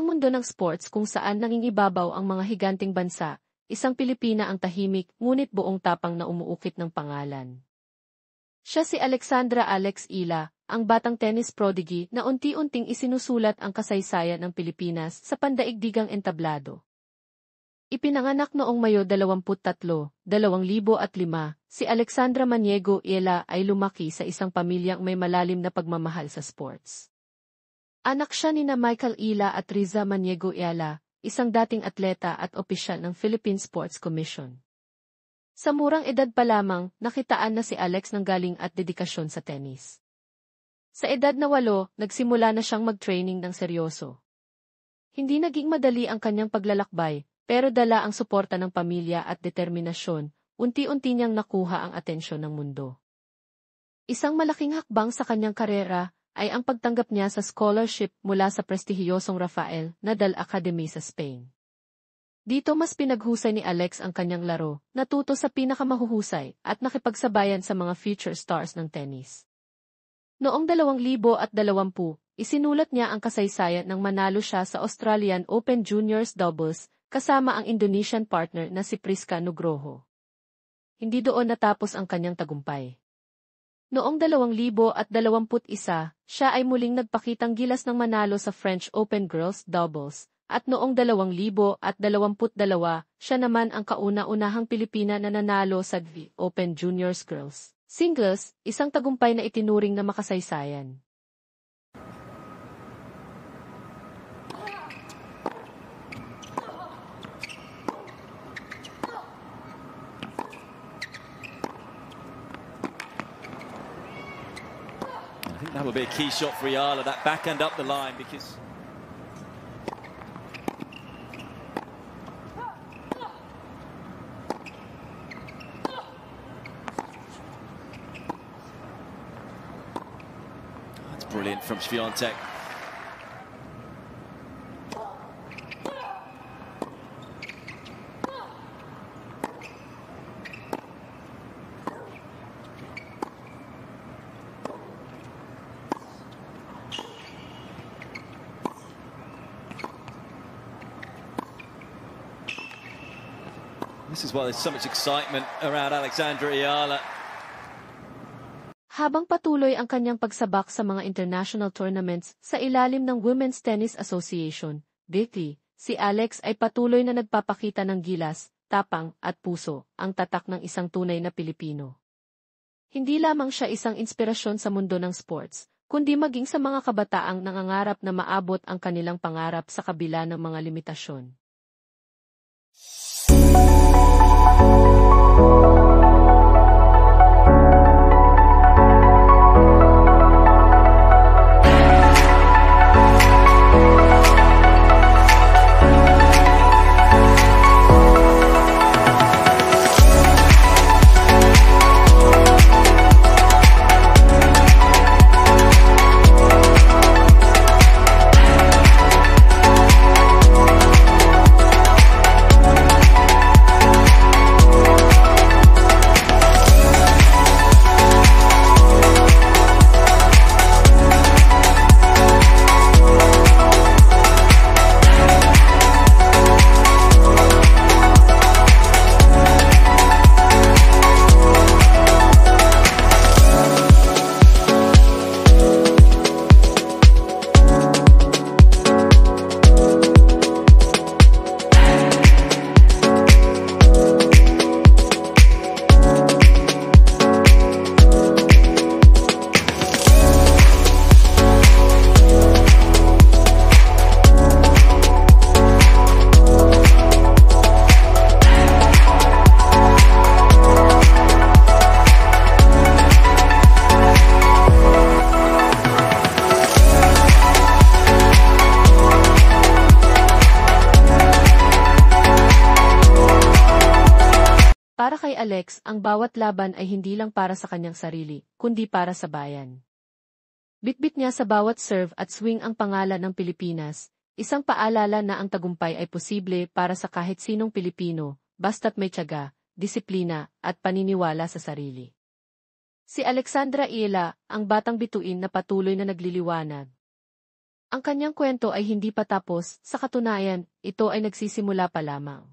isang mundo ng sports kung saan nangingibabaw ang mga higanting bansa, isang Pilipina ang tahimik ngunit buong tapang na umuukit ng pangalan. Siya si Alexandra Alex Ila, ang batang tennis prodigy na unti-unting isinusulat ang kasaysayan ng Pilipinas sa pandaigdigang entablado. Ipinanganak noong Mayo 23, 2005, si Alexandra Maniego Ila ay lumaki sa isang pamilyang may malalim na pagmamahal sa sports. Anak siya nina Michael Ila at Riza Maniego Ila, isang dating atleta at opisyal ng Philippine Sports Commission. Sa murang edad pa lamang, nakitaan na si Alex ng galing at dedikasyon sa tennis. Sa edad na 8, nagsimula na siyang mag-training ng seryoso. Hindi naging madali ang kanyang paglalakbay, pero dala ang suporta ng pamilya at determinasyon, unti-unti niyang nakuha ang atensyon ng mundo. Isang malaking hakbang sa kanyang karera ay ang pagtanggap niya sa scholarship mula sa prestihiyosong Rafael Nadal Academy sa Spain. Dito mas pinaghusay ni Alex ang kanyang laro, natuto sa pinakamahuhusay at nakipagsabayan sa mga future stars ng tennis. Noong 2020, isinulat niya ang kasaysayan nang manalo siya sa Australian Open Juniors Doubles kasama ang Indonesian partner na si Priska Nugroho. Hindi doon natapos ang kanyang tagumpay. Noong 2021, siya ay muling nagpakitang gilas ng manalo sa French Open Girls Doubles, at noong 2022, siya naman ang kauna-unahang Pilipina na nanalo sa Open Juniors Girls Singles, isang tagumpay na itinuring na makasaysayan. I think that will be a key shot for Ayala, that backhand up the line, because that's brilliant from Swiatek. This is why there's so much excitement around Alexandra Ayala. Habang patuloy ang kanyang pagsabak sa mga international tournaments sa ilalim ng Women's Tennis Association, WTA, si Alex ay patuloy na nagpapakita ng gilas, tapang, at puso, ang tatak ng isang tunay na Pilipino. Hindi lamang siya isang inspirasyon sa mundo ng sports, kundi maging sa mga kabataang nangangarap na maabot ang kanilang pangarap sa kabila ng mga limitasyon. Para kay Alex, ang bawat laban ay hindi lang para sa kanyang sarili, kundi para sa bayan. Bitbit niya sa bawat serve at swing ang pangalan ng Pilipinas, isang paalala na ang tagumpay ay posible para sa kahit sinong Pilipino, basta't may tiyaga, disiplina, at paniniwala sa sarili. Si Alexandra Ila, ang batang bituin na patuloy na nagliliwanag. Ang kanyang kwento ay hindi pa tapos, sa katunayan, ito ay nagsisimula pa lamang.